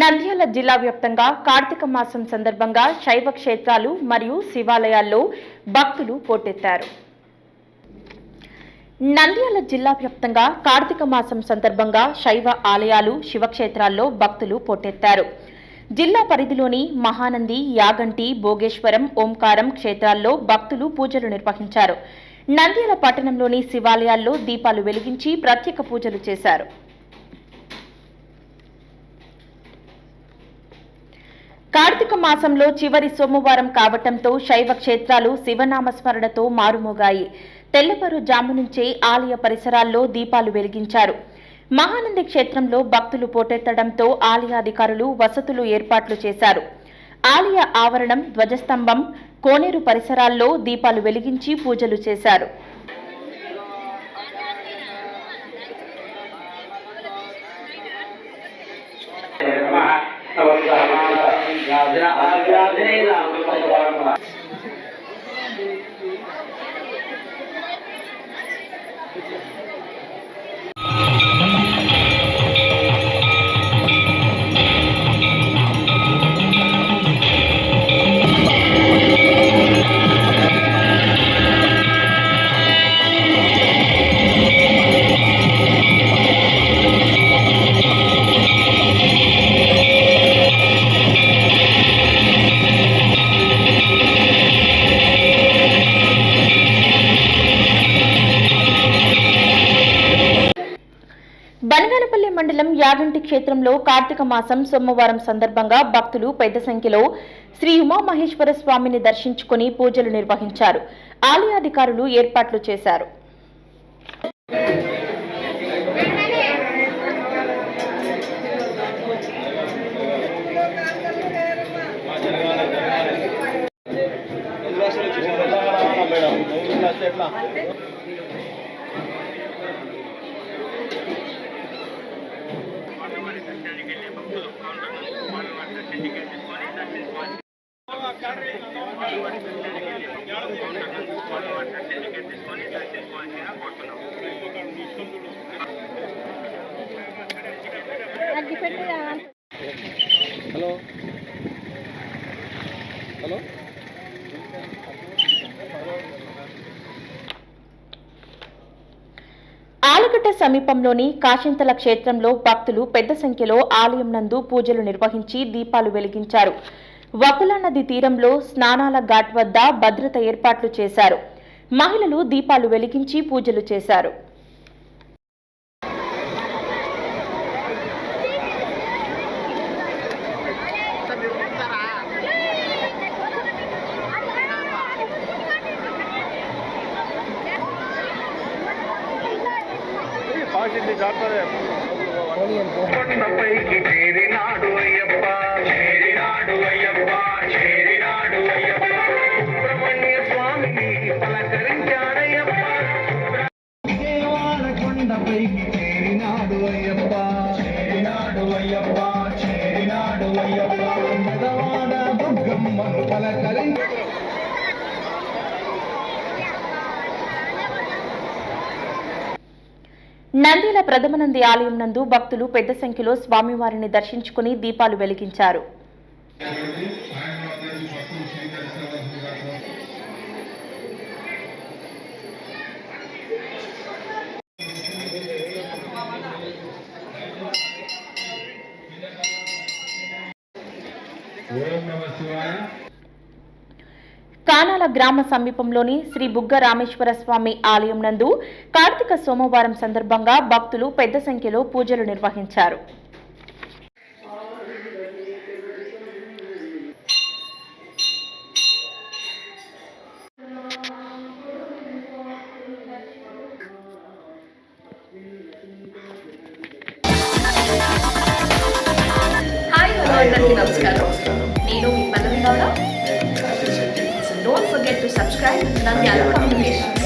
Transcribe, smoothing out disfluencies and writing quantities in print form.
నంద్యాల జిల్లా వ్యాప్తంగా కార్తీక మాసం సందర్భంగా శైవ క్షేత్రాలు మరియు శివాలయాల్లో భక్తులు పోటెత్తారు. నంద్యాల జిల్లా వ్యాప్తంగా కార్తీక మాసం సందర్భంగా శైవ ఆలయాలు, శివక్షేత్రాల్లో భక్తులు పోటెత్తారు. జిల్లా పరిధిలోని మహానంది, యాగంటి, భోగేశ్వరం, ఓంకారం క్షేత్రాల్లో భక్తులు పూజలు నిర్వహించారు. నంద్యాల పట్టణంలోని శివాలయాల్లో దీపాలు వెలిగించి ప్రత్యేక పూజలు చేశారు. కార్తీక మాసంలో చివరి సోమవారం కావటంతో శైవ క్షేత్రాలు శివనామస్మరణతో మారుమోగాయి. తెల్లవారుజాము నుంచే ఆలయ పరిసరాల్లో దీపాలు వెలిగించారు. మహానంది క్షేత్రంలో భక్తులు పోటెత్తడంతో ఆలయ అధికారులు వసతులు ఏర్పాట్లు చేశారు. ఆలయ ఆవరణం, ధ్వజస్తంభం, కోనేరు పరిసరాల్లో దీపాలు వెలిగించి పూజలు చేశారు. బనగానపల్లి మండలం యాగంటి క్షేత్రంలో కార్తీక మాసం సోమవారం సందర్భంగా భక్తులు పెద్ద సంఖ్యలో శ్రీ ఉమామహేశ్వర స్వామిని దర్శించుకుని పూజలు నిర్వహించారు. ఆలయాధికారులు ఏర్పాట్లు చేశారు. హలో ఆలగడ్డ సమీపంలోని కాశింతల క్షేత్రంలో భక్తులు పెద్ద సంఖ్యలో ఆలయం నందు పూజలు నిర్వహించి దీపాలు వెలిగించారు. వకులా నది తీరంలో స్నానాల ఘాట్ వద్ద భద్రత ఏర్పాట్లు చేశారు. మహిళలు దీపాలు వెలిగించి పూజలు చేశారు. కొండపైకి చేరినాడు అయ్యప్ప, చేరినాడు అయ్యప్ప, చేరినాడు అయ్యప్ప, సుబ్రహ్మణ్య స్వామిని పలకరించాడయ్యప్ప. కొండపైకి చేరినాడు అయ్యప్ప, చేరినాడు అయ్యప్ప, చేరినాడు అయ్యప్ప, పెదవాడ దుర్గమ్మను పలకరించాడు. నంద్యాల ప్రథమనంది ఆలయం నందు భక్తులు పెద్ద సంఖ్యలో స్వామివారిని దర్శించుకుని దీపాలు వెలిగించారు. కానాల గ్రామ సమీపంలోని శ్రీ బుగ్గ రామేశ్వర స్వామి ఆలయం నందు కార్తీక సోమవారం సందర్భంగా భక్తులు పెద్ద సంఖ్యలో పూజలు నిర్వహించారు. నమస్కారం, నేను మీ పల్లవి Gowda. Don't forget to subscribe Nandyala Communications.